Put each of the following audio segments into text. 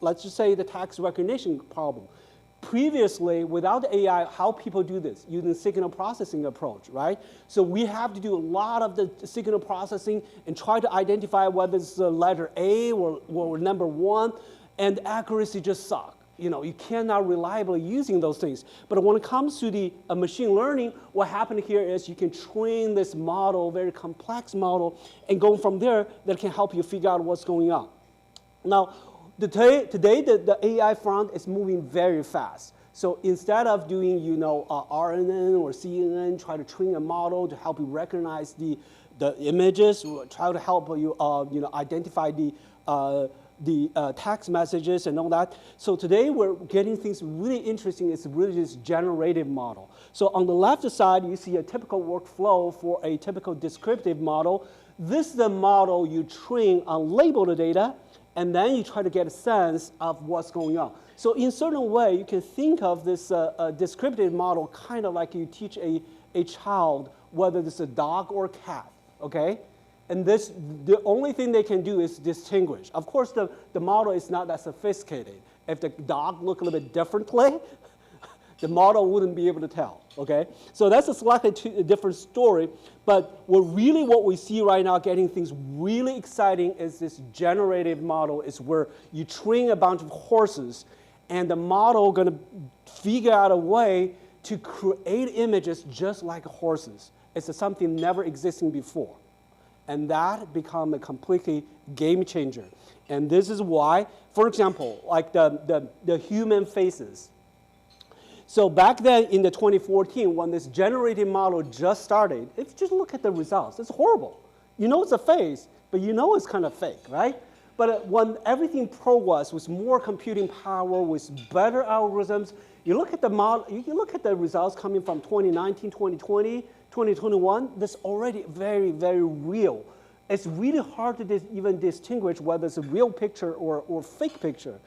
let's just say the text recognition problem. Previously, without AI, how people do this? Using signal processing approach, right? So we have to do a lot of the signal processing and try to identify whether it's the letter A or number 1, and accuracy just sucks. You cannot reliably using those things. But when it comes to the machine learning, what happened here is you can train this model, very complex model, and go from there that can help you figure out what's going on. Now, today the AI front is moving very fast. So instead of doing, RNN or CNN, try to train a model to help you recognize the images, try to help you, identify the text messages and all that. So today we're getting things really interesting. It's really this generative model. So on the left side, you see a typical workflow for a typical descriptive model. This is the model you train on labeled data, and then you try to get a sense of what's going on. So in a certain way, you can think of this descriptive model kind of like you teach a child whether it's a dog or a cat, okay? And the only thing they can do is distinguish. Of course, the model is not that sophisticated. If the dog looked a little bit differently, the model wouldn't be able to tell, okay? So that's a slightly different story, but what we see right now getting things really exciting is this generative model is where you train a bunch of horses and the model gonna figure out a way to create images just like horses. It's something never existing before. And that become a completely game changer. And this is why, for example, like the human faces. So back then in the 2014, when this generative model just started, if you just look at the results, it's horrible. It's a face, but it's kind of fake, right? But when everything progressed with more computing power, with better algorithms, you look at the model, you look at the results coming from 2019, 2020, 2021, that's already very, very real. It's really hard to even distinguish whether it's a real picture or fake picture.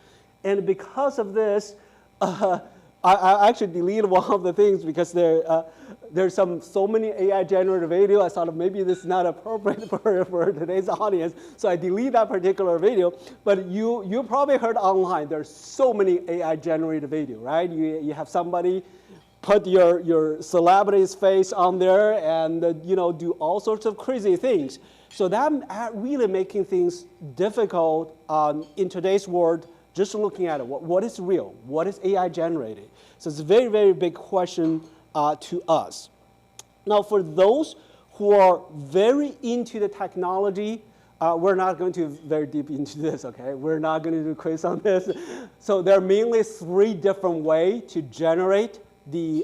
And because of this, I actually deleted one of the things because there's so many AI generated video. I thought maybe this is not appropriate for today's audience, so I deleted that particular video. But you probably heard online, there's so many AI generated video, right? You have somebody put your celebrity's face on there and do all sorts of crazy things. So that really making things difficult in today's world. Just looking at it, what is real? What is AI generated? So it's a very, very big question to us. Now, for those who are very into the technology, we're not going to very deep into this, okay? We're not going to do a quiz on this. So there are mainly 3 different ways to generate the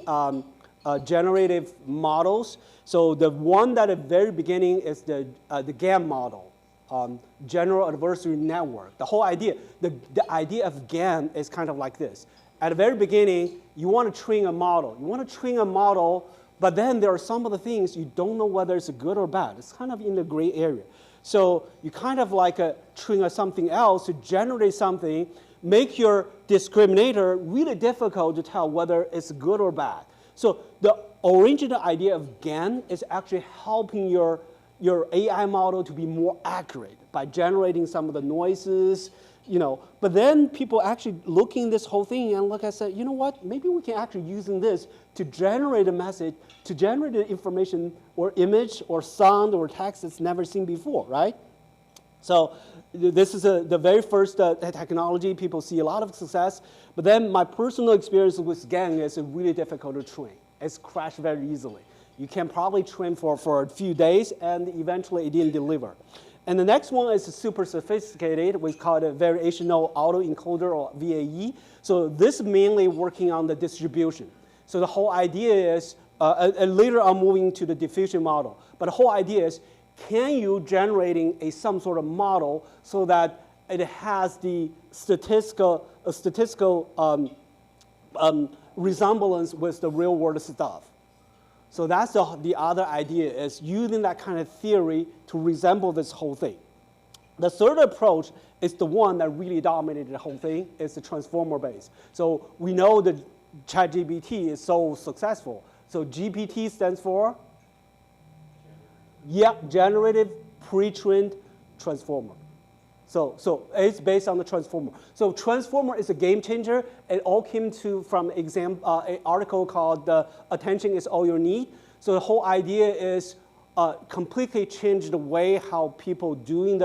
generative models. So the one that at the very beginning is the GAN model. General Adversary Network. The whole idea, the idea of GAN is kind of like this. At the very beginning, you want to train a model. You want to train a model, but then there are some of the things you don't know whether it's good or bad. It's kind of in the gray area. So you kind of like train something else to generate something, make your discriminator really difficult to tell whether it's good or bad. So the original idea of GAN is actually helping your AI model to be more accurate by generating some of the noises, But then people actually looking this whole thing and look and say, you know what, maybe we can actually using this to generate a message, to generate the information or image or sound or text that's never seen before, right? So this is the very first technology. People see a lot of success. But then my personal experience with GAN is really difficult to train. It's crashed very easily. You can probably train for a few days, and eventually it didn't deliver. And the next one is super sophisticated. We call it a variational autoencoder, or VAE. So this mainly working on the distribution. So the whole idea is, later I'm moving to the diffusion model. But the whole idea is, can you generating some sort of model so that it has the statistical resemblance with the real world stuff? So that's the other idea, is using that kind of theory to resemble this whole thing. The third approach is the one that really dominated the whole thing, is the transformer base. So we know that ChatGPT is so successful. So GPT stands for? Generative pre-trained transformer. So it's based on the transformer. So transformer is a game changer. It all came from an article called "Attention is All You Need." So the whole idea is completely change the way how people doing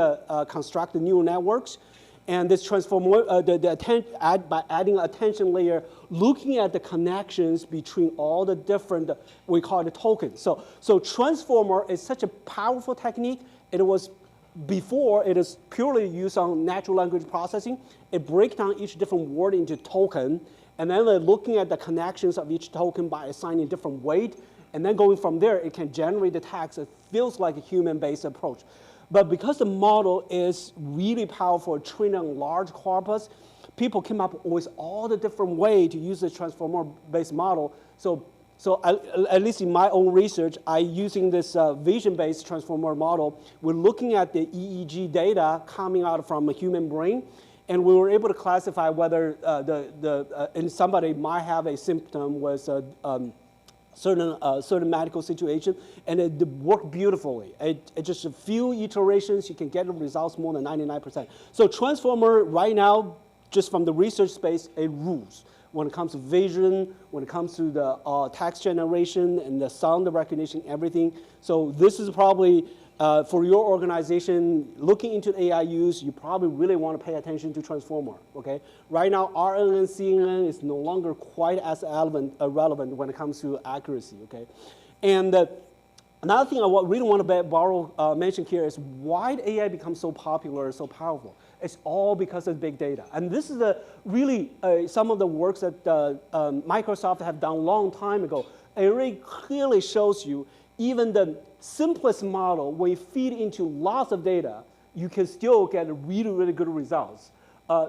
construct the neural networks. And this transformer, by adding an attention layer, looking at the connections between all the different, we call it tokens. So transformer is such a powerful technique. Before, it is purely used on natural language processing. It breaks down each different word into token, and then looking at the connections of each token by assigning different weight, and then going from there, it can generate the text. It feels like a human-based approach. But because the model is really powerful, trained on large corpus, people came up with all the different ways to use the transformer-based model. So at least in my own research, using this vision-based transformer model, we're looking at the EEG data coming out from a human brain, and we were able to classify whether somebody might have a symptom with certain medical situation, and it worked beautifully. It just a few iterations, you can get the results more than 99%. So transformer right now, just from the research space, it rules. When it comes to vision, when it comes to the text generation and the sound recognition, everything. So this is probably, for your organization, looking into AI use, you probably really want to pay attention to transformer, okay? Right now, RNN, CNN is no longer quite as relevant when it comes to accuracy, okay? And another thing I really want to mention here is why AI becomes so popular, so powerful. It's all because of big data. And this is really some of the works that Microsoft have done a long time ago. It really clearly shows you even the simplest model, when you feed into lots of data, you can still get really, really good results.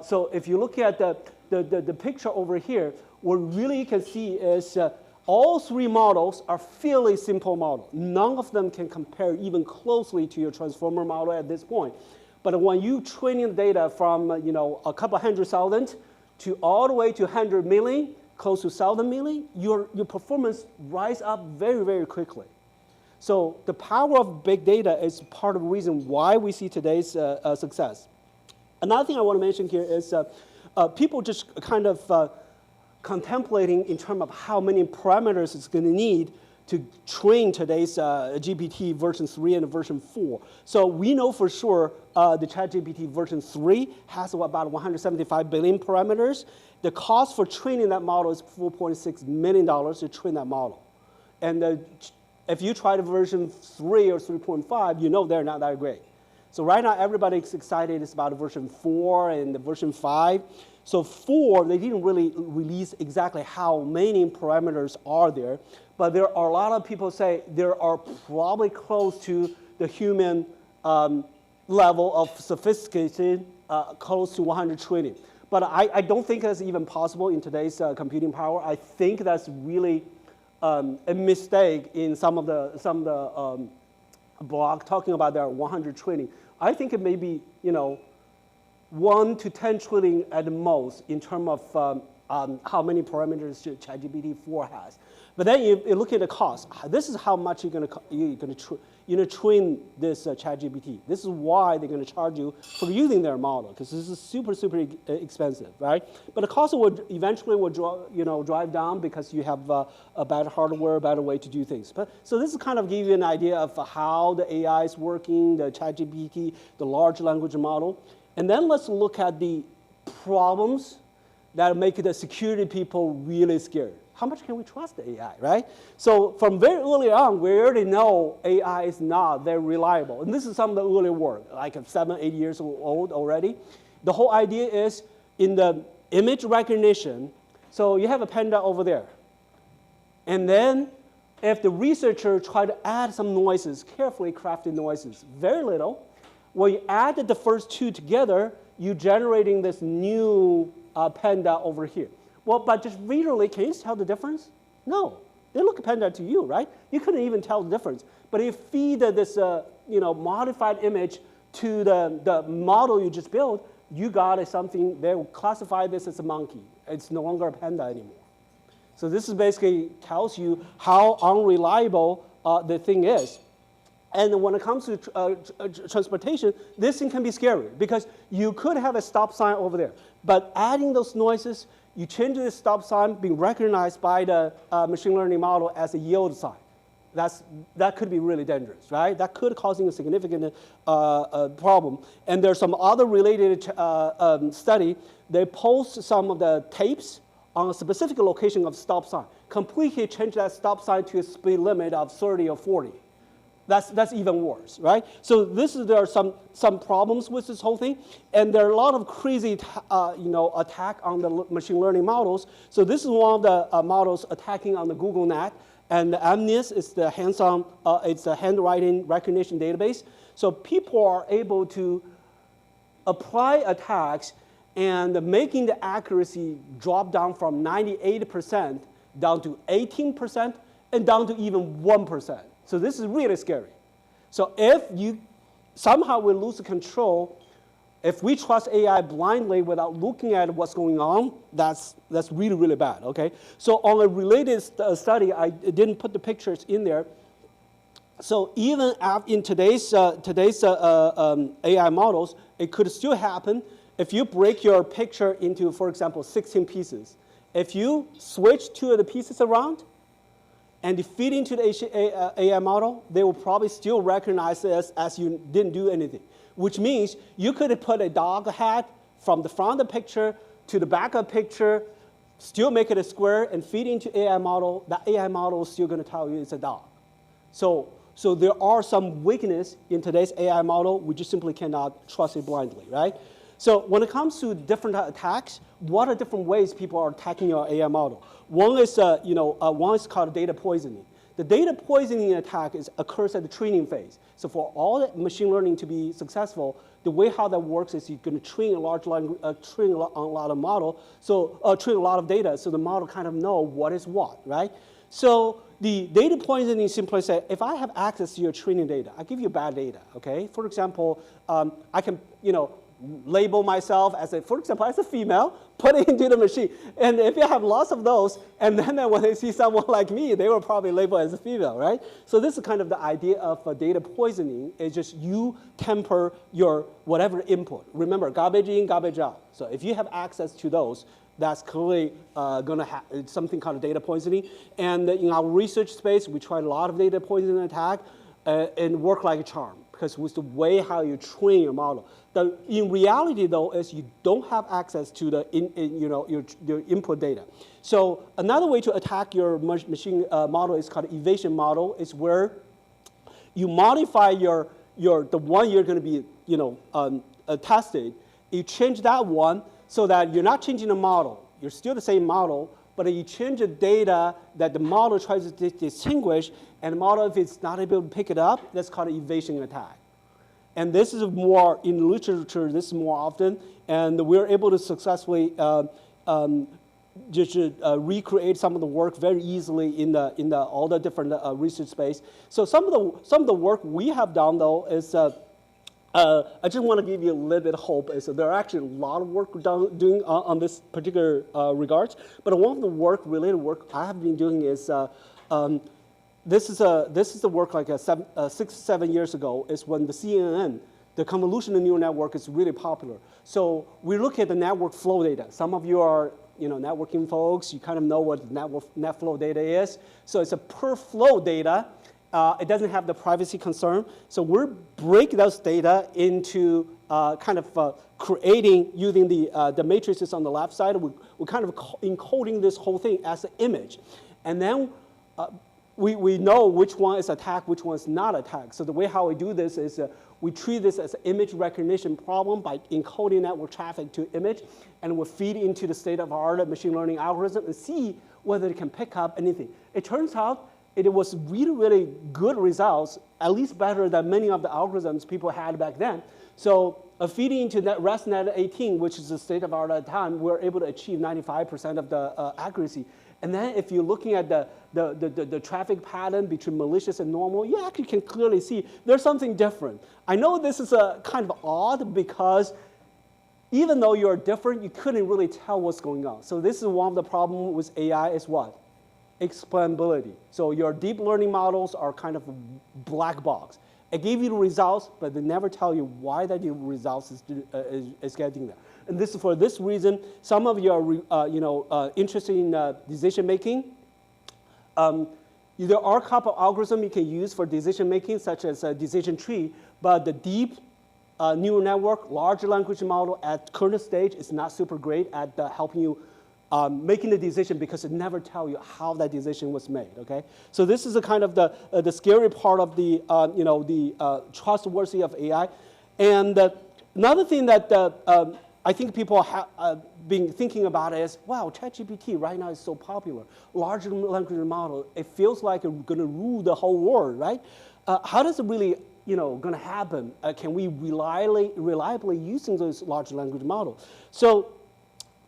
So if you look at the picture over here, what really you can see is all three models are fairly simple models. None of them can compare even closely to your transformer model at this point. But when you training data from a couple 100,000 to all the way to 100 million, close to 1,000 million, your performance rise up very, very quickly. So the power of big data is part of the reason why we see today's success. Another thing I want to mention here is people just kind of contemplating in terms of how many parameters it's going to need to train today's GPT version 3 and version 4. So we know for sure the ChatGPT version 3 has about 175 billion parameters. The cost for training that model is $4.6 million to train that model. And if you try the version 3 or 3.5, you know they're not that great. So right now, everybody's excited about version 4 and the version 5. So 4, they didn't really release exactly how many parameters are there, but there are a lot of people say there are probably close to the human level of sophistication, close to 100 trillion. But I don't think that's even possible in today's computing power. I think that's really a mistake in some of the blog talking about there are 100 trillion. I think it may be 1 to 10 trillion at the most in terms of how many parameters ChatGPT 4 has. But then you look at the cost. This is how much you're going to train this ChatGPT. This is why they're going to charge you for using their model, because this is super, super expensive, right? But the cost would eventually drive down because you have a better hardware, a better way to do things. So this is kind of give you an idea of how the AI is working, the ChatGPT, the large language model. And then let's look at the problems that make the security people really scared. How much can we trust the AI, right? So from very early on, we already know AI is not very reliable. And this is some of the early work, like 7, 8 years old already. The whole idea is in the image recognition, so you have a panda over there. And then if the researcher try to add some noises, carefully crafted noises, very little, when you add the first two together, you're generating this new panda over here. Well, but just visually, can you tell the difference? No. They look panda to you, right? You couldn't even tell the difference. But if you feed this modified image to the model you just built, you got something, they will classify this as a monkey. It's no longer a panda anymore. So this is basically tells you how unreliable the thing is. And when it comes to transportation, this thing can be scary because you could have a stop sign over there. But adding those noises, you change the stop sign being recognized by the machine learning model as a yield sign. That could be really dangerous, right? That could causing a significant problem. And there's some other related study. They post some of the tapes on a specific location of stop sign, completely change that stop sign to a speed limit of 30 or 40. That's even worse, right? So there are some problems with this whole thing, and there are a lot of crazy attack on the machine learning models. So this is one of the models attacking on the GoogleNet, and the MNIST is the hands-on, it's a handwriting recognition database. So people are able to apply attacks and making the accuracy drop down from 98% down to 18% and down to even 1%. So this is really scary. So if you somehow we lose control, if we trust AI blindly without looking at what's going on, that's really, really bad, okay? So on a related study, I didn't put the pictures in there. So even in today's AI models, it could still happen if you break your picture into, for example, 16 pieces. If you switch two of the pieces around, and feed into the AI model, they will probably still recognize this as you didn't do anything, which means you could put a dog hat from the front of the picture to the back of the picture, still make it a square, and feed into AI model. That AI model is still going to tell you it's a dog. So there are some weakness in today's AI model. We just simply cannot trust it blindly, right? So when it comes to different attacks, what are different ways people are attacking your AI model? One is called data poisoning. The data poisoning attack occurs at the training phase. So for all the machine learning to be successful, the way how that works is you're going to train a large train a lot of model, so train a lot of data, so the model kind of know what is what, right? So the data poisoning simply say, if I have access to your training data, I give you bad data, okay? For example, I can, label myself as for example, as a female, put it into the machine. And if you have lots of those, and then when they see someone like me, they will probably label as a female, right? So this is kind of the idea of data poisoning. It's just you temper your whatever input. Remember, garbage in, garbage out. So if you have access to those, that's clearly going to have something called data poisoning. And in our research space, we tried a lot of data poisoning attack and work like a charm, because with the way how you train your model. In reality, though, is you don't have access to the your input data. So another way to attack your machine model is called evasion model. Is where you modify the one you're going to be tested. You change that one so that you're not changing the model. You're still the same model, but you change the data that the model tries to distinguish, and the model, if it's not able to pick it up, that's called an evasion attack. And this is more, in literature, this is more often, and we're able to successfully recreate some of the work very easily in all the different research space. So some of the work we have done, though, is I just want to give you a little bit of hope. Is there are actually a lot of work doing on this particular regards. But one of the related work I have been doing is this is the work like 6, 7 years ago. Is when the CNN, the convolutional neural network, is really popular. So we look at the network flow data. Some of you are networking folks. You kind of know what net flow data is. So it's a per flow data. It doesn't have the privacy concern. So we're breaking those data into creating, using the matrices on the left side. We're kind of encoding this whole thing as an image. And then we know which one is attacked, which one is not attacked. So the way how we do this is we treat this as an image recognition problem by encoding network traffic to image, and we'll feed into the state-of-the-art machine learning algorithm and see whether it can pick up anything. It turns out it was really, really good results, at least better than many of the algorithms people had back then. So feeding into that ResNet 18, which is the state-of-the-art at the time, we're able to achieve 95% of the accuracy. And then if you're looking at the traffic pattern between malicious and normal, you actually can clearly see there's something different. I know this is kind of odd because even though you're different, you couldn't really tell what's going on. So this is one of the problems with AI is what? Explainability. So your deep learning models are kind of a black box. It gave you the results, but they never tell you why that the results is getting there. And this for this reason, some of you are interested in decision making. There are a couple of algorithms you can use for decision making, such as a decision tree, but the deep neural network, large language model at current stage is not super great at helping you making the decision because it never tells you how that decision was made. Okay, so this is a kind of the scary part of the trustworthy of AI, and another thing that I think people have been thinking about is, wow, ChatGPT right now is so popular. Large language model, it feels like it's going to rule the whole world, right? How does it really, going to happen? Can we reliably using those large language models? So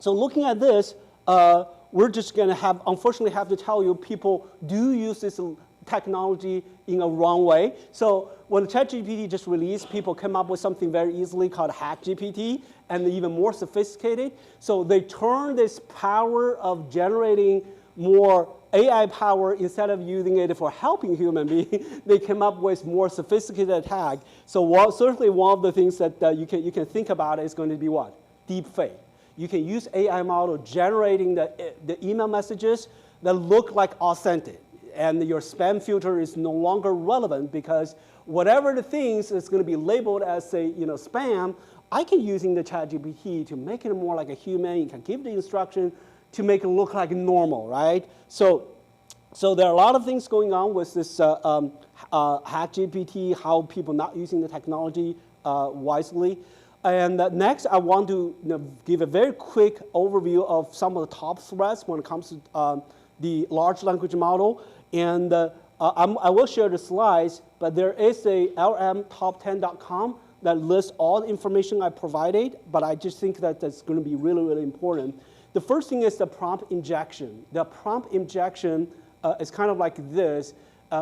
looking at this, we're just going to unfortunately have to tell you people do use this technology in a wrong way. So when ChatGPT just released, people came up with something very easily called HackGPT, and even more sophisticated. So they turned this power of generating more AI power, instead of using it for helping human beings, they came up with more sophisticated attack. So certainly one of the things that you can think about is going to be what? Deep fake. You can use AI model generating the email messages that look like authentic. And your spam filter is no longer relevant because whatever the things is going to be labeled as, say, spam, I can using the ChatGPT to make it more like a human. You can give the instruction to make it look like normal, right? So there are a lot of things going on with this HackGPT, how people not using the technology wisely. And next, I want to give a very quick overview of some of the top threats when it comes to the large language model. And I will share the slides, but there is a lmtop10.com that lists all the information I provided, but I just think that that's going to be really, really important. The first thing is the prompt injection. The prompt injection is kind of like this.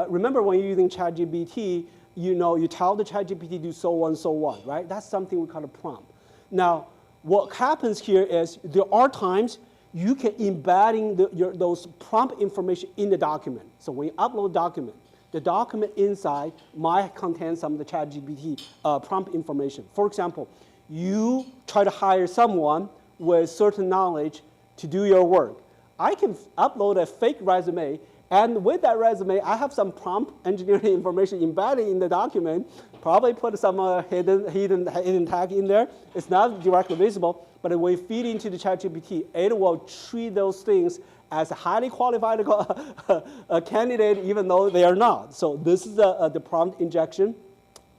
Remember when you're using ChatGPT, you tell the ChatGPT to do so on, so on, right? That's something we call a prompt. Now, what happens here is there are times you can embedding those prompt information in the document. So when you upload document, the document inside might contain some of the ChatGPT prompt information. For example, you try to hire someone with certain knowledge to do your work. I can upload a fake resume, and with that resume, I have some prompt engineering information embedded in the document, probably put some hidden tag in there. It's not directly visible, but when you feed into the ChatGPT, it will treat those things as a highly qualified candidate, even though they are not. So this is the prompt injection.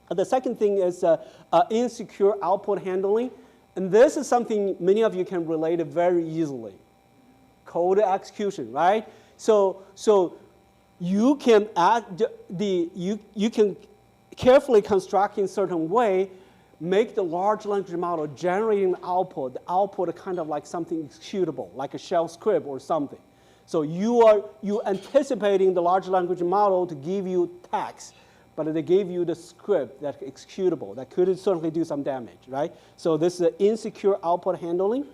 The second thing is insecure output handling. And this is something many of you can relate it very easily. Code execution, right? So you can add you can carefully construct in certain way, make the large language model generating output, the output kind of like something executable, like a shell script or something. So you anticipating the large language model to give you text, but they gave you the script that's executable, that could certainly do some damage, right? So this is insecure output handling.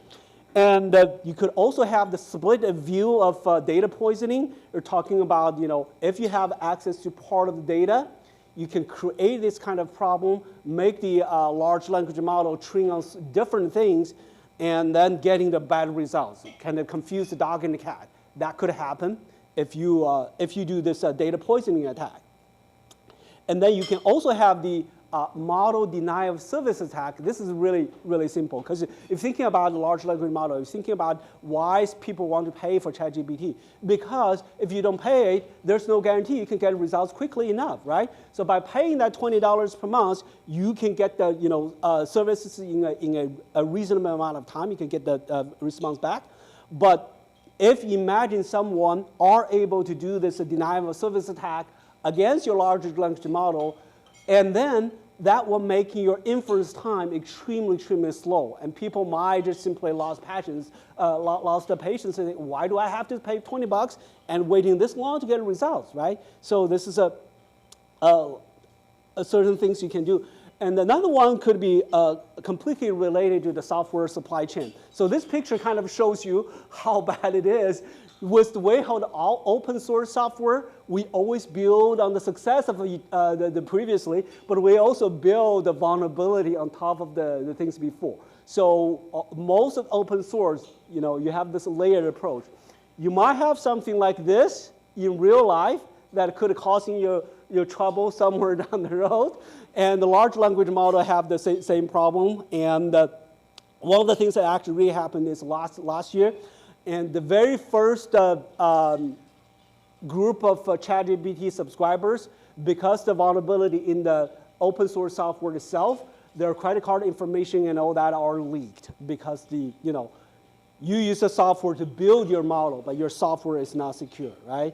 And you could also have the split view of data poisoning. You're talking about, if you have access to part of the data, you can create this kind of problem, make the large language model train on different things, and then getting the bad results. Kind of confuse the dog and the cat. That could happen if you do this data poisoning attack. And then you can also have the model denial of service attack. This is really, really simple, because if you're thinking about the large language model, you're thinking about why people want to pay for ChatGPT. Because if you don't pay it, there's no guarantee you can get results quickly enough, right? So by paying that $20 per month, you can get the services in a reasonable amount of time. You can get the response back. But if you imagine someone are able to do this denial of service attack against your large language model, and then that will make your inference time extremely, extremely slow. And people might just simply lost the patience and say, why do I have to pay $20 and waiting this long to get results, right? So this is a certain things you can do. And another one could be completely related to the software supply chain. So this picture kind of shows you how bad it is with the way how all open source software, we always build on the success of the previously, but we also build the vulnerability on top of the things before. So most of open source, you have this layered approach. You might have something like this in real life that could cause you trouble somewhere down the road. And the large language model have the same problem. And one of the things that actually really happened is last year. And the very first group of ChatGPT subscribers, because the vulnerability in the open source software itself, their credit card information and all that are leaked because you use the software to build your model, but your software is not secure, right?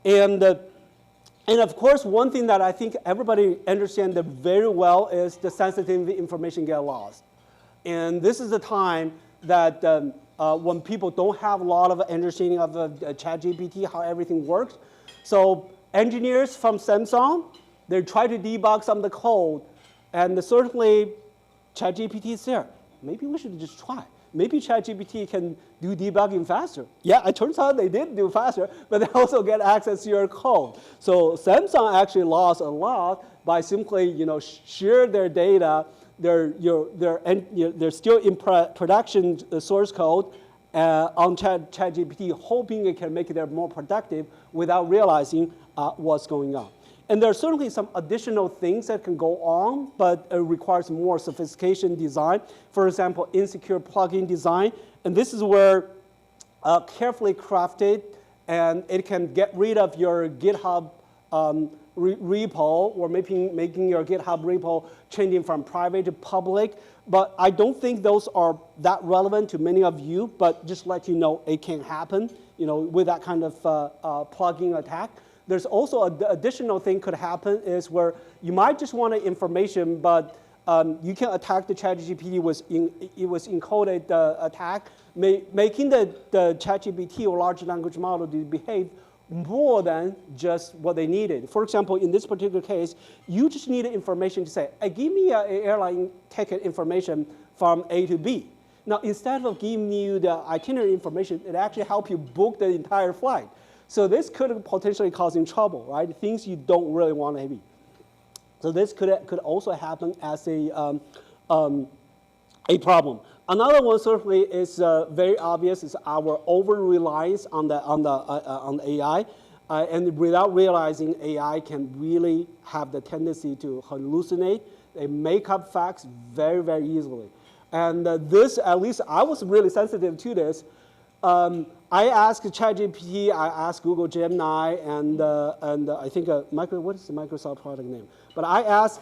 And of course, one thing that I think everybody understands very well is the sensitive information get lost. And this is the time that when people don't have a lot of understanding of ChatGPT, how everything works. So engineers from Samsung, they try to debug some of the code, and certainly ChatGPT is there. Maybe we should just try. Maybe ChatGPT can do debugging faster. Yeah, it turns out they did do faster, but they also get access to your code. So Samsung actually lost a lot by simply, share their data. They're still in production source code on ChatGPT, hoping it can make it more productive without realizing what's going on. And there are certainly some additional things that can go on, but it requires more sophistication design. For example, insecure plugin design. And this is where carefully crafted, and it can get rid of your GitHub repo, or making your GitHub repo changing from private to public. But I don't think those are that relevant to many of you, but just let you know it can happen, with that kind of plugin attack. There's also an additional thing could happen is where you might just want information, but you can attack the ChatGPT it was encoded attack, making the ChatGPT or large language model to behave more than just what they needed. For example, in this particular case, you just need information to say, hey, give me an airline ticket information from A to B. Now, instead of giving you the itinerary information, it actually helps you book the entire flight. So this could potentially causing trouble, right? Things you don't really want to be. So this could also happen as a problem. Another one certainly is very obvious is our over-reliance on the AI, and without realizing AI can really have the tendency to hallucinate. They make up facts very, very easily. And this, at least I was really sensitive to this. I asked ChatGPT, I asked Google Gemini, and I think what is the Microsoft product name? But I asked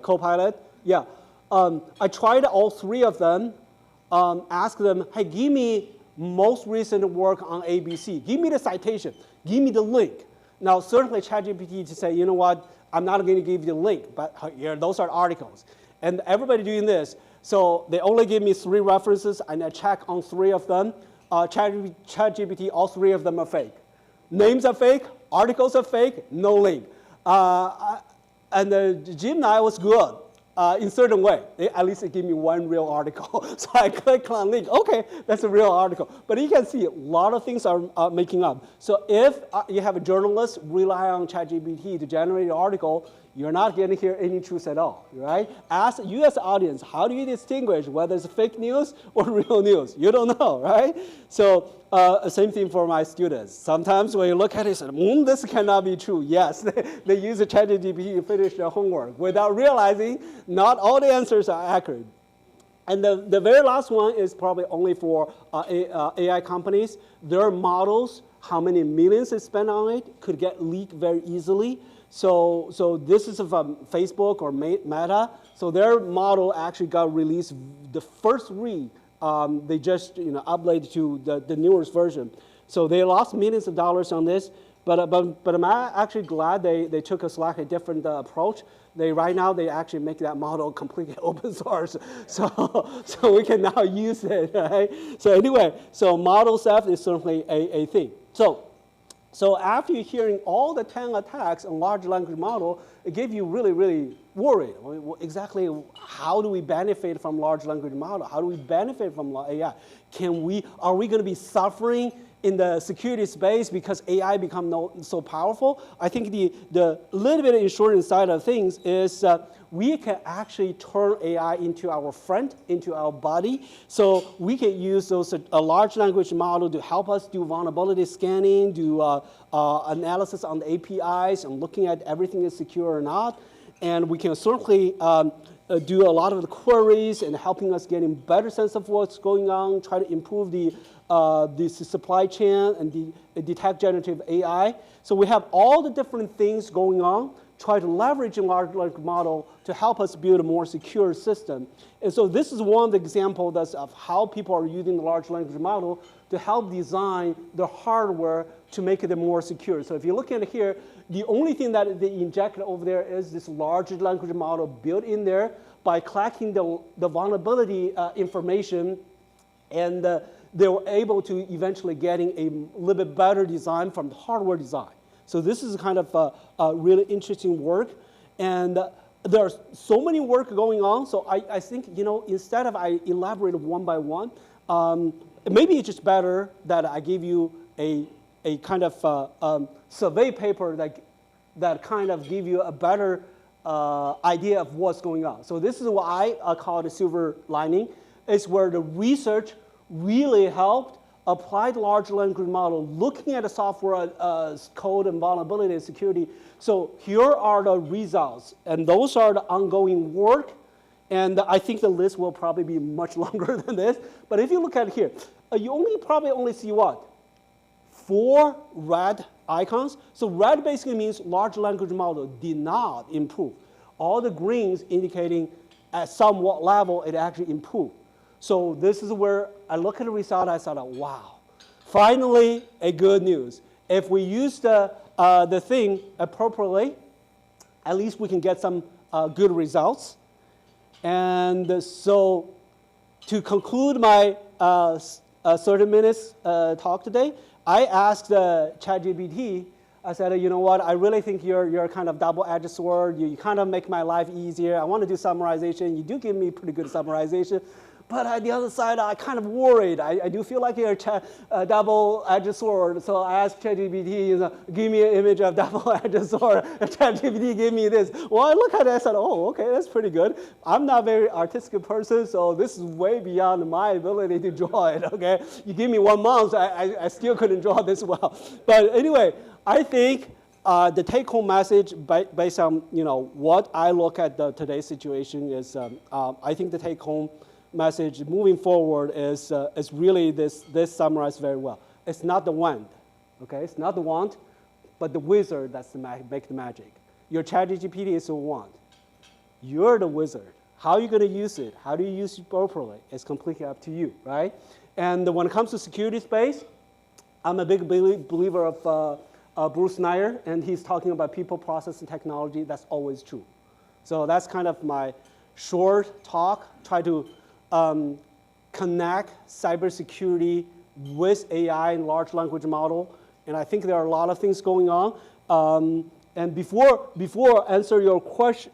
Copilot. Yeah, I tried all three of them. Asked them, hey, give me most recent work on ABC. Give me the citation. Give me the link. Now, certainly ChatGPT to say, you know what? I'm not going to give you the link, but here those are articles, and everybody doing this. So they only give me 3 references, and I check on 3 of them. ChatGPT, all 3 of them are fake. Names are fake, articles are fake, no link. And the Gemini was good in certain way. At least it gave me 1 real article. So I click on link, okay, that's a real article. But you can see a lot of things are making up. So if you have a journalist rely on ChatGPT to generate an article, you're not going to hear any truth at all, right? Ask you as an audience, how do you distinguish whether it's fake news or real news? You don't know, right? So same thing for my students. Sometimes when you look at it, say, this cannot be true. Yes, they use a ChatGPT to finish their homework without realizing not all the answers are accurate. And the very last one is probably only for AI companies. Their models, how many millions they spend on it, could get leaked very easily. So this is from Facebook or Meta. So their model actually got released the first read. They just uploaded to the newest version. So they lost millions of dollars on this. But I'm actually glad they took a slightly different approach. Right now they actually make that model completely open source. So we can now use it, right? So anyway, so model theft is certainly a thing. So So after you're hearing all the 10 attacks on large language model, it gave you really, really worried. Exactly how do we benefit from large language model? How do we benefit from AI? Are we going to be suffering in the security space because AI become so powerful? I think the little bit of insurance side of things is we can actually turn AI into our friend, into our buddy. So we can use those a large language model to help us do vulnerability scanning, do analysis on the APIs, and looking at everything is secure or not. And we can certainly do a lot of the queries and helping us getting better sense of what's going on, try to improve the supply chain and detect generative AI. So we have all the different things going on, try to leverage a large language model to help us build a more secure system. And so this is one of the examples of how people are using the large language model to help design the hardware to make it more secure. So if you look at it here, the only thing that they injected over there is this large language model built in there by collecting the vulnerability information, and they were able to eventually getting a little bit better design from the hardware design. So this is kind of a really interesting work. And there's so many work going on. So I think, instead of I elaborate one by one, maybe it's just better that I give you a kind of survey paper that kind of give you a better idea of what's going on. So this is what I call the silver lining. It's where the research really helped apply the large language model, looking at the software code and vulnerability and security. So here are the results, and those are the ongoing work. And I think the list will probably be much longer than this. But if you look at it here, you probably only see what? 4 red icons. So red basically means large language model did not improve. All the greens indicating at somewhat level it actually improved. So this is where I look at the result, I thought, wow, finally a good news. If we use the thing appropriately, at least we can get some good results. And so to conclude my 30 minutes talk today, I asked ChatGPT, I said, you know what, I really think you're kind of double-edged sword. You kind of make my life easier. I want to do summarization. You do give me pretty good summarization. But on the other side, I kind of worried. I do feel like you're a double-edged sword. So I asked ChatGPT, give me an image of double-edged sword. And ChatGPT gave me this. Well, I look at it, I said, oh, okay, that's pretty good. I'm not a very artistic person, so this is way beyond my ability to draw it, okay? You give me 1 month, I still couldn't draw this well. But anyway, I think the take-home message based on what I look at today's situation is I think the take-home message moving forward is really this summarized very well. It's not the wand, okay? It's not the wand, but the wizard that's make the magic. Your ChatGPT is the wand. You're the wizard. How are you going to use it? How do you use it properly? It's completely up to you, right? And when it comes to security space, I'm a big believer of Bruce Schneier, and he's talking about people, process, and technology. That's always true. So that's kind of my short talk. Try to connect cybersecurity with AI and large language model. And I think there are a lot of things going on. And before answer your question,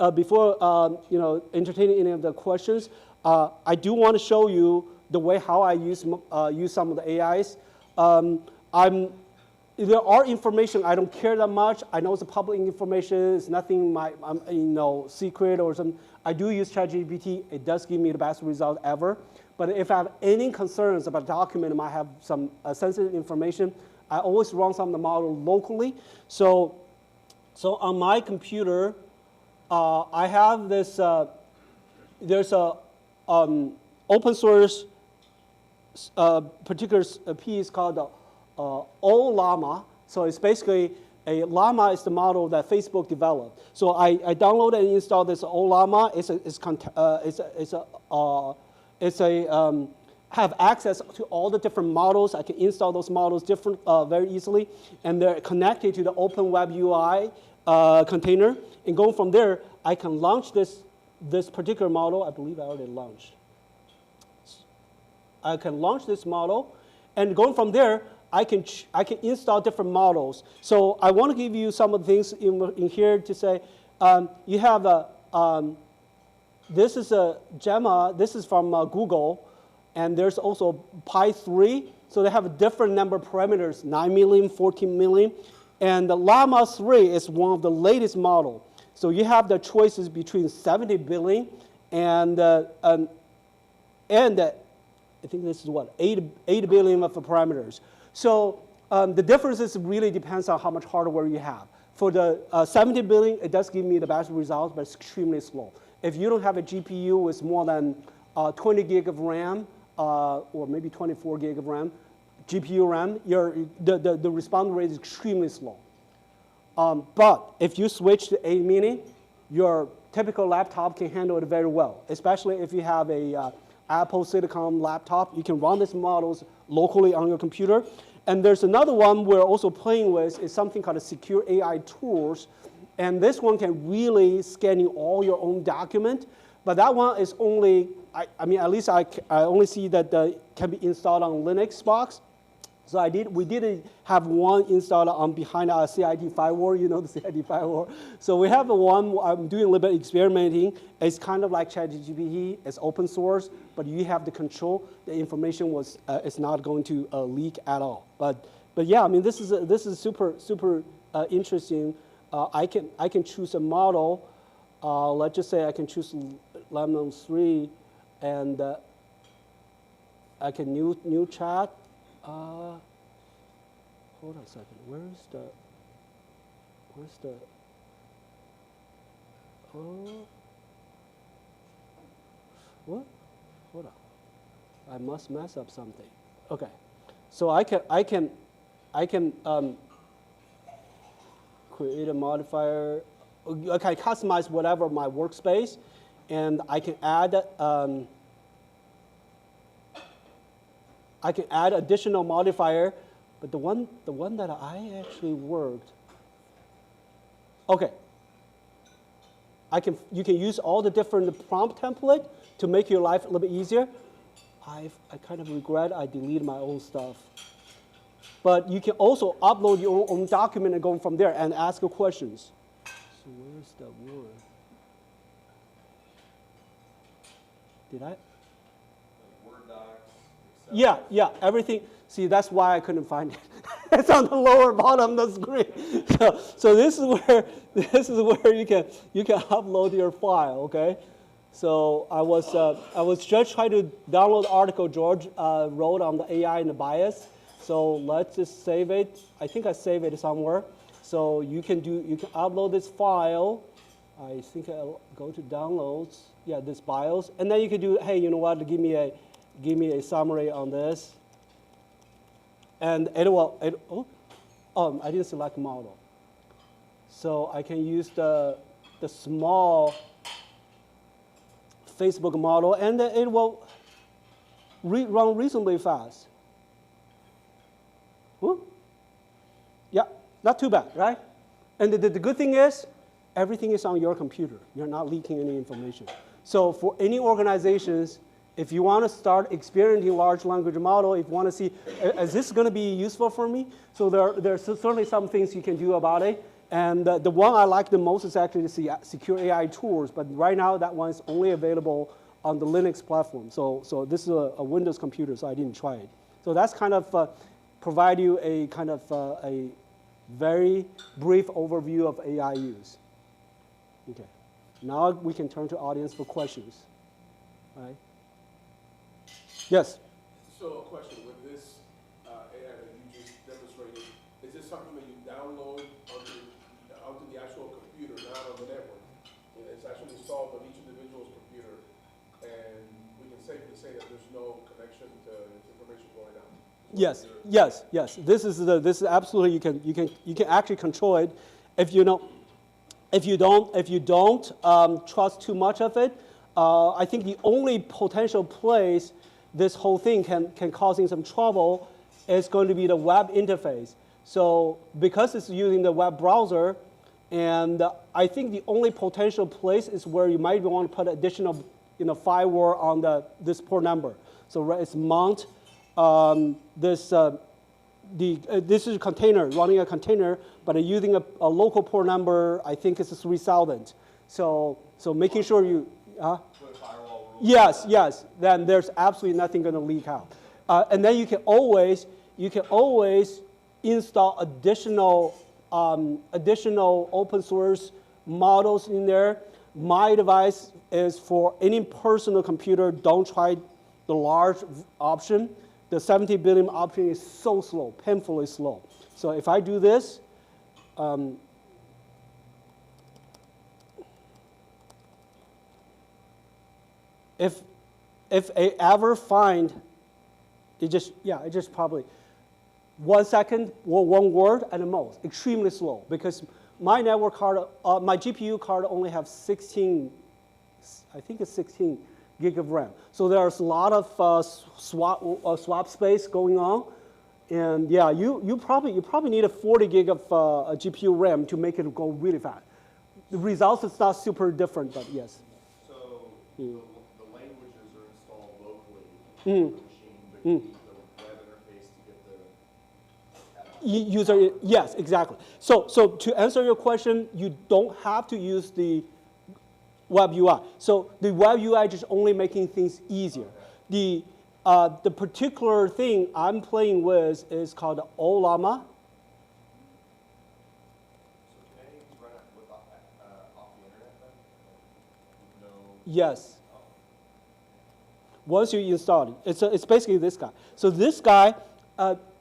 entertaining any of the questions, I do want to show you the way how I use some of the AIs. There are information I don't care that much. I know it's public information. It's nothing secret or something. I do use ChatGPT. It does give me the best result ever. But if I have any concerns about a document, I might have some sensitive information, I always run some of the model locally. So on my computer, I have this. There's a open source particular piece called OLlama. So it's basically Llama is the model that Facebook developed. So I downloaded and installed this OLlama. Have access to all the different models. I can install those models very easily, and they're connected to the Open Web UI container. And going from there, I can launch this particular model. I believe I already launched. I can launch this model, and going from there, I can install different models. So I want to give you some of the things in here to say, you have this is a Gemma, this is from Google, and there's also Pi 3. So they have a different number of parameters, 9 million, 14 million. And the Llama 3 is one of the latest model. So you have the choices between 70 billion and I think this is what, 8 billion of the parameters. So the differences really depends on how much hardware you have. For the 70 billion, it does give me the best results, but it's extremely slow. If you don't have a GPU with more than 20 gig of RAM, or maybe 24 gig of RAM, GPU RAM, the response rate is extremely slow. But if you switch to 8 mini, your typical laptop can handle it very well, especially if you have a Apple Silicon laptop. You can run these models locally on your computer. And there's another one we're also playing with, is something called a Secure AI Tools. And this one can really scan all your own document. But that one is only, I mean, at least I only see that can be installed on Linux box. So we did have one installed on behind our CID firewall, you know the CID firewall. So we have one, I'm doing a little bit experimenting. It's kind of like ChatGPT, it's open source, but you have the control. The information is not going to leak at all. But yeah, I mean, this is super interesting. I can choose a model. Let's just say I can choose Llama 3, and I can new chat. Hold on a second. Where's the? Oh, what? Hold on. I must mess up something. Okay, so I can create a modifier. I can customize whatever my workspace, and I can add additional modifier, but the one that I actually worked. Okay. You can use all the different prompt template to make your life a little bit easier. I kind of regret I deleted my own stuff. But you can also upload your own document and go from there and ask questions. So where's the word? Did I? Word docs, Excel. Yeah, everything. See, that's why I couldn't find it. It's on the lower bottom of the screen. So this is where you can upload your file. Okay. So I was just trying to download the article George wrote on the AI and the bias. So let's just save it. I think I saved it somewhere. So you can upload this file. I think I'll go to downloads. Yeah, this BIOS, and then you can do, hey, you know what? Give me a summary on this. And it will. I didn't select model. So I can use the small Facebook model, and it will run reasonably fast. Ooh. Yeah, not too bad, right? And the good thing is, everything is on your computer. You're not leaking any information. So for any organizations, if you want to start experimenting large language model, if you want to see, is this going to be useful for me? So there's certainly some things you can do about it. And the one I like the most is actually the Secure AI Tools. But right now, that one is only available on the Linux platform. So this is a Windows computer, so I didn't try it. So that's kind of provide you a kind of a very brief overview of AI use. Okay. Now we can turn to audience for questions. All right. Yes? So a question, with this AI that you just demonstrated, is this something that you download onto the actual computer, not on the network? It's actually installed on each individual's computer, and we can safely say that there's no connection to information going out. Yes. This is absolutely, you can actually control it. If you don't trust too much of it, I think the only potential place this whole thing can causing some trouble is going to be the web interface. So because it's using the web browser, and I think the only potential place is where you might want to put additional firewall on this port number. So it's mount this this is a container, running a container, but using a local port number, I think it's 3,000. So making sure you, yes, yes, then there's absolutely nothing going to leak out. And then you can always install additional open source models in there. My advice is for any personal computer, don't try the large option. The 70 billion option is so slow, painfully slow. So if I do this, if I ever find, it just probably 1 second or 1 word at the most, extremely slow, because my network card, my GPU card only have 16, I think it's 16 gig of RAM. So there's a lot of swap space going on. And yeah, you probably need a 40 gig of a GPU RAM to make it go really fast. The results is not super different, but yes. So the languages are installed locally on the machine, but you need the web interface to get the User, yes, exactly. So to answer your question, you don't have to use the web UI. So the web UI is just only making things easier. The particular thing I'm playing with is called Ollama. So can any of these run off the internet then? No. Yes. Once you install it, it's basically this guy. So this guy,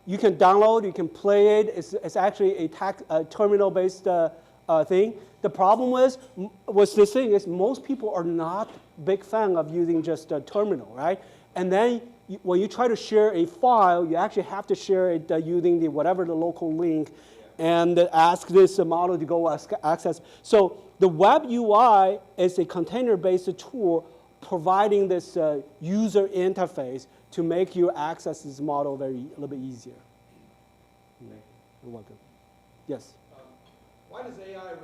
you can download, you can play it. It's actually a terminal-based thing. The problem with this thing is most people are not big fan of using just a terminal, right? And then when you try to share a file, you actually have to share it using the local link, and ask this model to go access. So the web UI is a container-based tool providing this user interface to make you access this model a little bit easier. You're welcome. Yes. Why does AI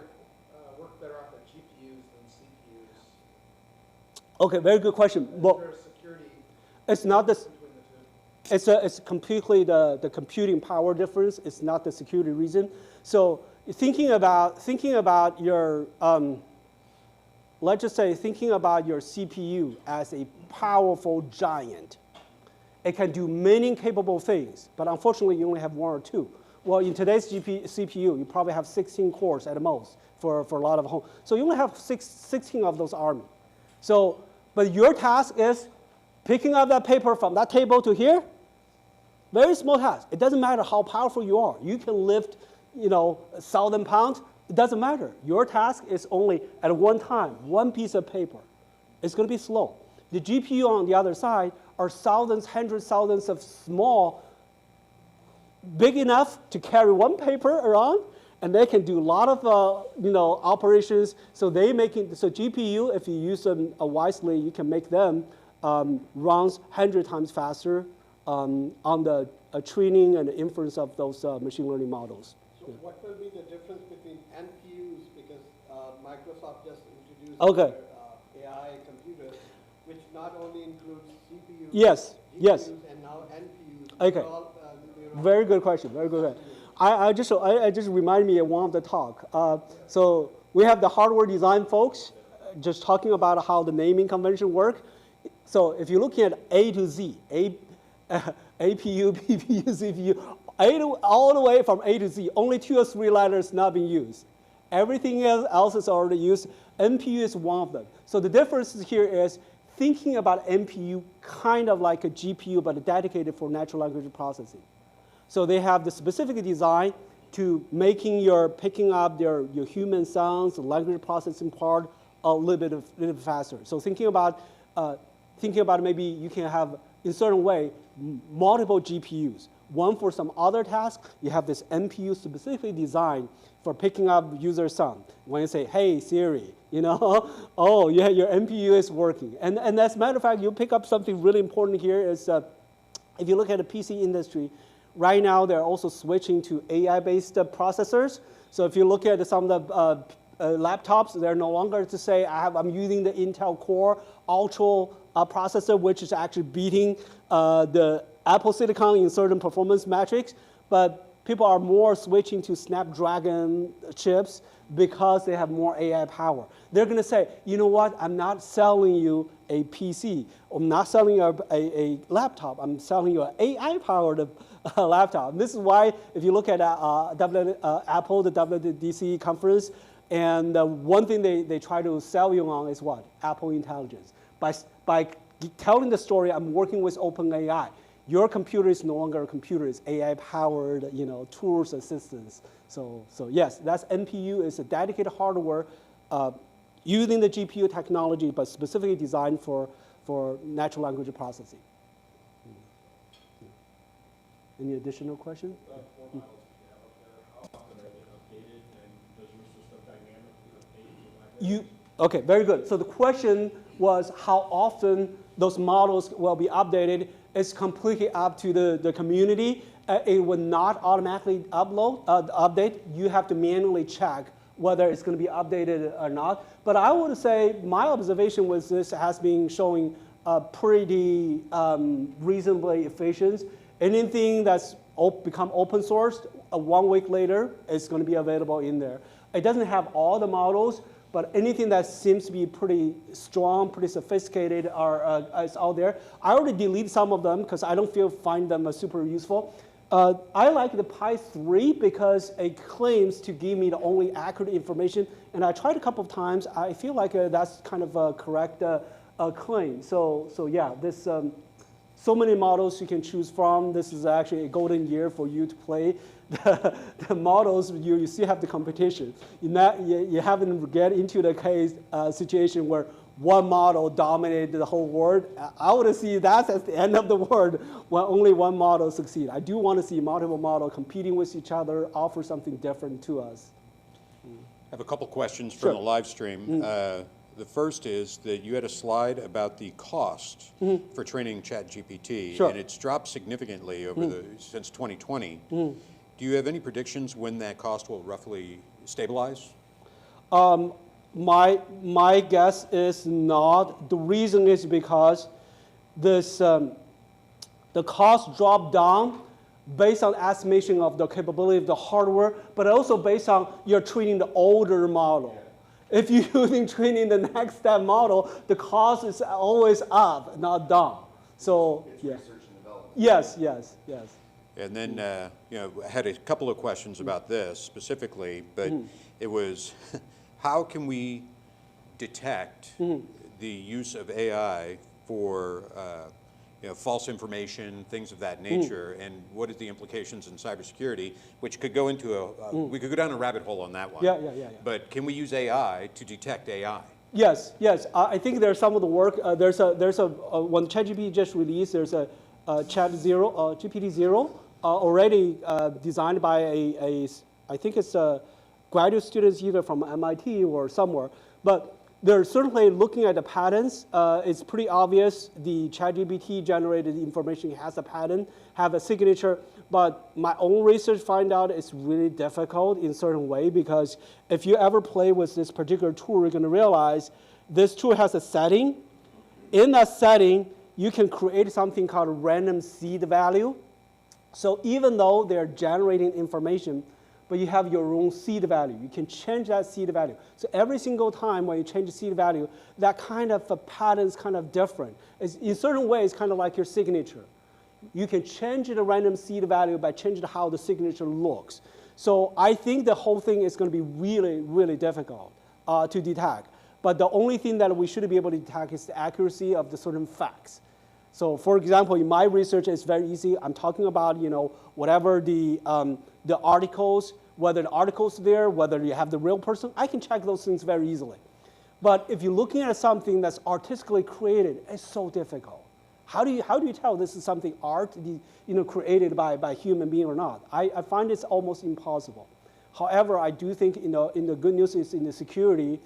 work better off of GPUs than CPUs? Okay, very good question. Is Well, there a security it's not the, between the two? it's completely the computing power difference. It's not the security reason. So thinking about your, let's just say thinking about your CPU as a powerful giant. It can do many capable things, but unfortunately you only have 1 or 2. Well, in today's CPU, you probably have 16 cores at most for a lot of home. So you only have 16 of those army. So, but your task is picking up that paper from that table to here. Very small task. It doesn't matter how powerful you are. You can lift, 1,000 pounds. It doesn't matter. Your task is only at one time, one piece of paper. It's going to be slow. The GPU on the other side are thousands, hundreds, thousands of small, big enough to carry one paper around, and they can do a lot of operations. So GPU, if you use them wisely, you can make them runs 100 times faster on the training and inference of those machine learning models. So what will be the difference between NPUs, because Microsoft just introduced Okay. their AI computer, which not only includes CPUs, Yes, GPUs, yes. and now NPUs. Okay. They're all, Very good question. Very good question. I just remind me of one of the talk. So we have the hardware design folks just talking about how the naming convention work. So if you're looking at A to Z, APU, PPU, CPU, all the way from A to Z, only 2 or 3 letters not being used. Everything else is already used. NPU is one of them. So the difference here is thinking about NPU kind of like a GPU, but dedicated for natural language processing. So they have the specific design to picking up your human sounds, the language processing part a little bit faster. So thinking about maybe you can have, in a certain way, multiple GPUs. One for some other task, you have this NPU specifically designed for picking up user sound. When you say, hey, Siri, oh, yeah, your NPU is working. And as a matter of fact, you pick up something really important here is, if you look at the PC industry, right now they're also switching to AI-based processors. So if you look at some of the laptops, they're no longer to say, I'm using the Intel Core Ultra processor, which is actually beating the Apple Silicon in certain performance metrics. but people are more switching to Snapdragon chips because they have more AI power. They're going to say, you know what, I'm not selling you a PC. I'm not selling you a laptop. I'm selling you an AI-powered laptop. And this is why, if you look at Apple, the WWDC conference, and one thing they try to sell you on is what? Apple Intelligence. By telling the story, I'm working with OpenAI. Your computer is no longer a computer; it's AI-powered, tools, assistants. So yes, that's NPU is a dedicated hardware using the GPU technology, but specifically designed for natural language processing. Any additional questions? How often are they updated, and does your system dynamically update? Okay, very good. So the question was how often those models will be updated. It's completely up to the community. It will not automatically update. You have to manually check whether it's going to be updated or not. But I would say my observation was this has been showing pretty reasonably efficient. Anything that's become open sourced, 1 week later, it's going to be available in there. It doesn't have all the models, but anything that seems to be pretty strong, pretty sophisticated is out there. I already deleted some of them because I don't find them super useful. I like the Pi 3 because it claims to give me the only accurate information. And I tried a couple of times. I feel like that's kind of a correct claim. So yeah, this so many models you can choose from. This is actually a golden year for you to play. The models, you still have the competition. You haven't get into the case situation where one model dominated the whole world. I would see that as the end of the world when only one model succeeds. I do want to see multiple models competing with each other, offer something different to us. I have a couple questions from the live stream. The first is that you had a slide about the cost for training ChatGPT, and it's dropped significantly over since 2020. Do you have any predictions when that cost will roughly stabilize? My guess is not. The reason is because this the cost dropped down based on estimation of the capability of the hardware, but also based on you're training the older model. If you're using training the next step model, the cost is always up, not down. So It's research and development. yes. And then, I had a couple of questions about this specifically, but it was, how can we detect the use of AI for false information, things of that nature, and what are the implications in cybersecurity, which could go into we could go down a rabbit hole on that one. Yeah. But can we use AI to detect AI? Yes. I think there's some of the work. There's a when ChatGPT just released, there's a GPT-0 already designed by I think it's graduate students either from MIT or somewhere. But they're certainly looking at the patterns. It's pretty obvious the ChatGPT generated information has a pattern, have a signature. But my own research find out it's really difficult in certain way because if you ever play with this particular tool, you're going to realize this tool has a setting. In that setting, you can create something called random seed value. So even though they're generating information, but you have your own seed value. You can change that seed value. So every single time when you change the seed value, that kind of a pattern is kind of different. It's, in certain ways, kind of like your signature. You can change the random seed value by changing how the signature looks. So I think the whole thing is going to be really, really difficult to detect. But the only thing that we should be able to detect is the accuracy of the certain facts. So for example, in my research, it's very easy. I'm talking about, whatever the articles, whether the article's there, whether you have the real person, I can check those things very easily. But if you're looking at something that's artistically created, it's so difficult. How do you tell this is something art, created by human being or not? I find it's almost impossible. However, I do think, in the good news is in the security,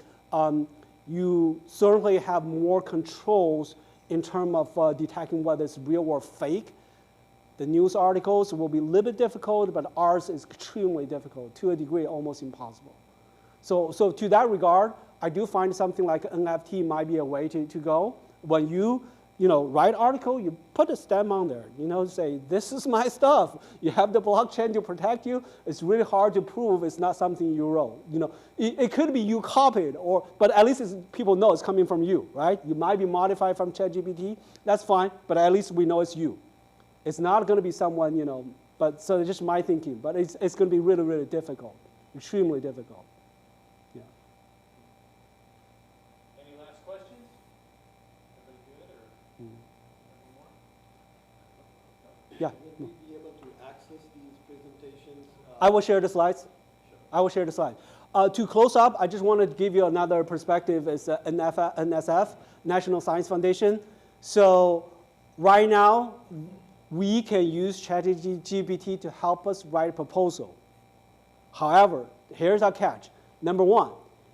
you certainly have more controls in terms of detecting whether it's real or fake. The news articles will be a little bit difficult, but ours is extremely difficult, to a degree almost impossible. So to that regard, I do find something like NFT might be a way to go. When you write article, you put a stamp on there, say, this is my stuff. You have the blockchain to protect you. It's really hard to prove it's not something you wrote. It could be you copied, but at least people know it's coming from you, right? You might be modified from ChatGPT. That's fine, but at least we know it's you. It's not going to be someone, but so it's just my thinking. But it's going to be really, really difficult, extremely difficult. Yeah. Any last questions? Everybody good, or anything more? Yeah. Will we be able to access these presentations? I will share the slides. I will share the slide. To close up, I just wanted to give you another perspective. It's NSF, National Science Foundation. So right now, we can use ChatGPT to help us write a proposal. However, here's our catch. Number one,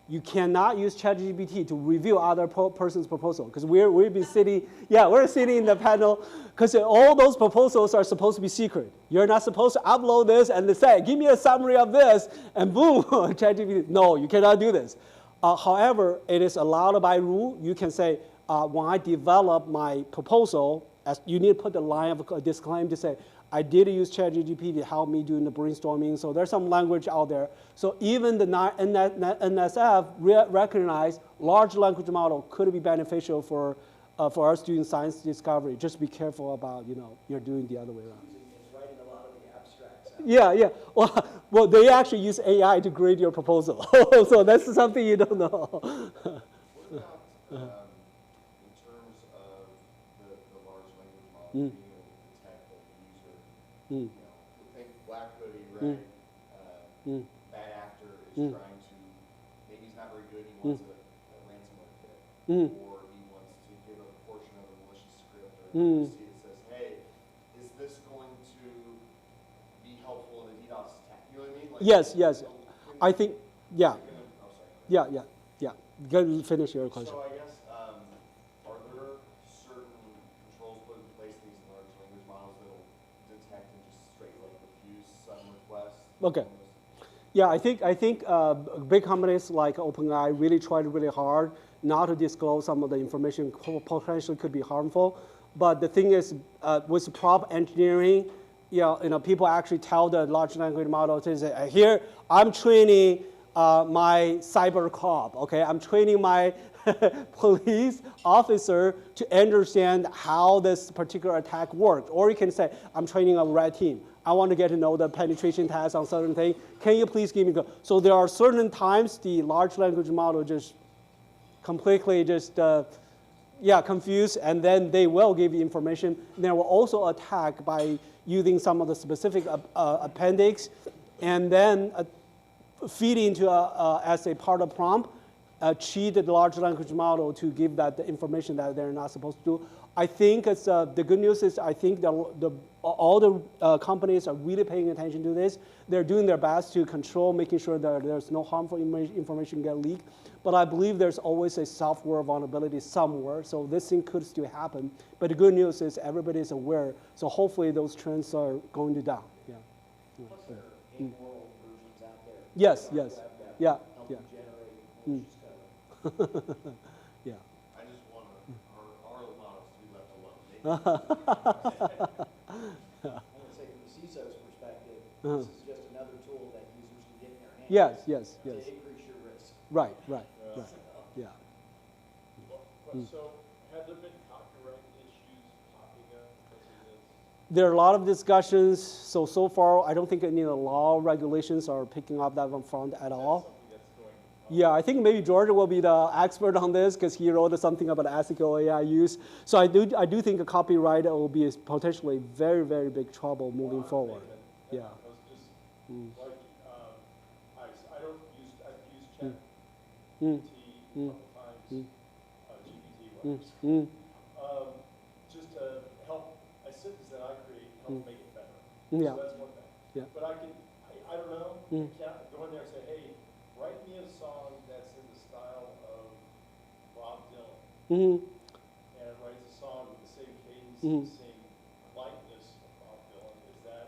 you cannot use ChatGPT to review other person's proposal because we're sitting in the panel because all those proposals are supposed to be secret. You're not supposed to upload this and say, give me a summary of this, and boom, ChatGPT. No, you cannot do this. However, it is allowed by rule. You can say, when I develop my proposal, you need to put the line of a disclaimer to say, I did use ChatGPT to help me during the brainstorming. So there's some language out there. So even the NSF recognize large language model could be beneficial for us doing science discovery. Just be careful about, you're doing the other way around. It's writing a lot of the abstracts. Yeah. Well, they actually use AI to grade your proposal. So that's something you don't know. What about, in terms of the large language model being able to detect that the user, think Black Hoodie, right? Bad actor is trying to, maybe he's not very good, he wants a ransomware kit, or he wants to give a portion of a malicious script, or see that says, hey, is this going to be helpful in a DDoS attack? You know what I mean? Like, Yes. I think, yeah. Oh, sorry. Yeah. Go finish your question. So I guess, are there certain controls put in place in these large language models that will detect and just straight refuse some requests? Okay. Yeah, I think big companies like OpenAI really tried really hard not to disclose some of the information potentially could be harmful. But the thing is, with prompt engineering, people actually tell the large language model to say, here, I'm training my cyber cop, okay? I'm training my police officer to understand how this particular attack worked. Or you can say, I'm training a red team. I want to get to know the penetration test on certain thing. Can you please give me go? So there are certain times the large language model just completely confused, and then they will give you information. And they will also attack by using some of the specific appendix, and then feed into as a part of prompt, cheat the large language model to give that the information that they're not supposed to do. I think it's, the good news is I think all the companies are really paying attention to this. They're doing their best to control, making sure that there's no harmful information get leaked. But I believe there's always a software vulnerability somewhere, so this thing could still happen. But the good news is everybody's aware, so hopefully those trends are going to down. Yeah. Plus there are amoral versions out there. Yes. Yeah. Yeah. Help you generate malicious code. Yeah. I just want our models to be left alone. I would say from the CISO's perspective, this is just another tool that users can get in their hands. Yes. To increase your risk. Right. Yeah. So, have there been copyright issues popping up because of this? There are a lot of discussions. So far, I don't think any of the law regulations are picking up that one front at all. Something that's going Yeah, I think maybe Georgia will be the expert on this because he wrote something about ethical AI use. So I do think a copyright will be potentially very, very big trouble moving forward. Yeah. I was just, like, I've used ChatGPT a couple times, GPT works. Just to help, sentences that I create, help make it better. Yeah. So that's one thing. Yeah. But I don't know, I can't go in there and say, hey, write me a song that's in the style of Bob Dylan. And it writes a song with the same cadence, the same likeness of Bob Dylan. Is that?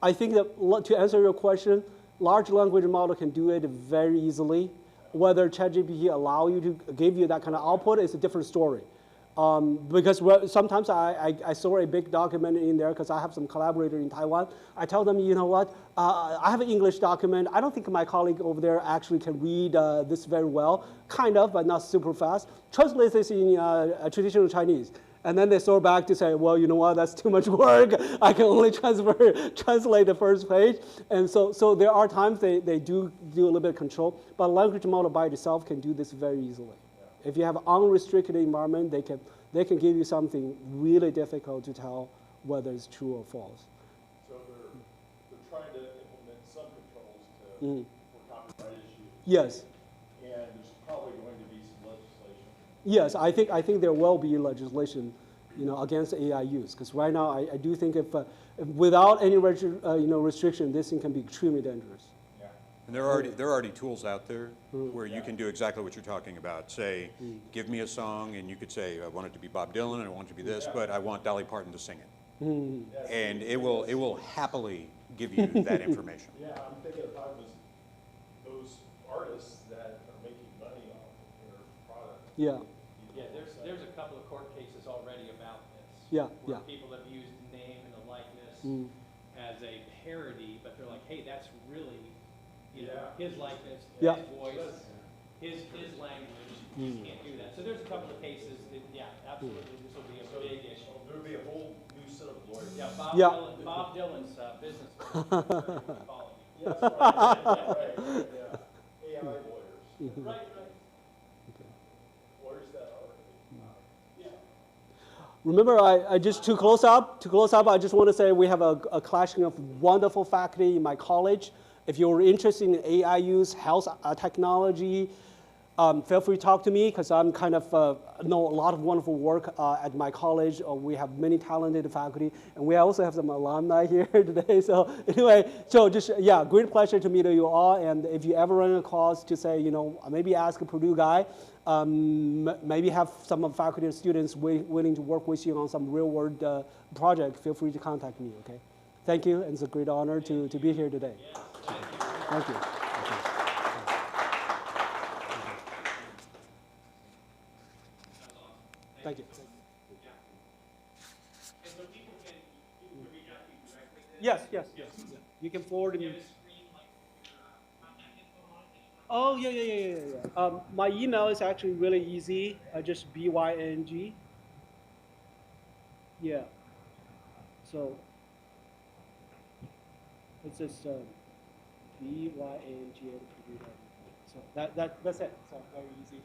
I think that to answer your question, large language model can do it very easily. Whether ChatGPT allow you to give you that kind of output is a different story. Because sometimes I saw a big document in there because I have some collaborator in Taiwan. I tell them, you know what, I have an English document. I don't think my colleague over there actually can read this very well, kind of, but not super fast. Translate this in traditional Chinese. And then they throw back to say, well, you know what, that's too much work. I can only translate the first page. And so there are times they do a little bit of control, but language model by itself can do this very easily. If you have unrestricted environment, they can give you something really difficult to tell whether it's true or false. So they're trying to implement some controls for copyright issues. Yes. And there's probably going to be some legislation. Yes, I think there will be legislation, against AI use. Because right now, I do think if without any restriction, this thing can be extremely dangerous. And there are already tools out there where you can do exactly what you're talking about. Say, give me a song, and you could say, I want it to be Bob Dylan, and I want it to be this, but I want Dolly Parton to sing it. And it will happily give you that information. Yeah, I'm thinking about those artists that are making money off of their product. Yeah. Yeah, there's a couple of court cases already about this. Yeah, where yeah. people have used the name and the likeness as a parody, but they're like, hey, that's really, his likeness, Yeah. his voice, his language. You can't do that. So there's a couple of cases that, absolutely, this will be a big issue. There'll be a whole new set of lawyers. Yeah, Bob Dylan's business. Follow you. Yes, right, yeah. AI lawyers. Right. Lawyers that are, Remember, I just to close up, I just want to say we have a collection of wonderful faculty in my college. If you're interested in AI use, health technology, feel free to talk to me because I'm kind of know a lot of wonderful work at my college. We have many talented faculty, and we also have some alumni here today. So anyway, great pleasure to meet you all. And if you ever run across to say, maybe ask a Purdue guy, maybe have some faculty or students willing to work with you on some real world project, feel free to contact me. Okay, thank you, and it's a great honor to be here today. Thank you. Thank you. Yes. You can forward me. Oh, yeah. My email is actually really easy. Just BYNG. Yeah. So it's just BYNG. So that's it. So very easy to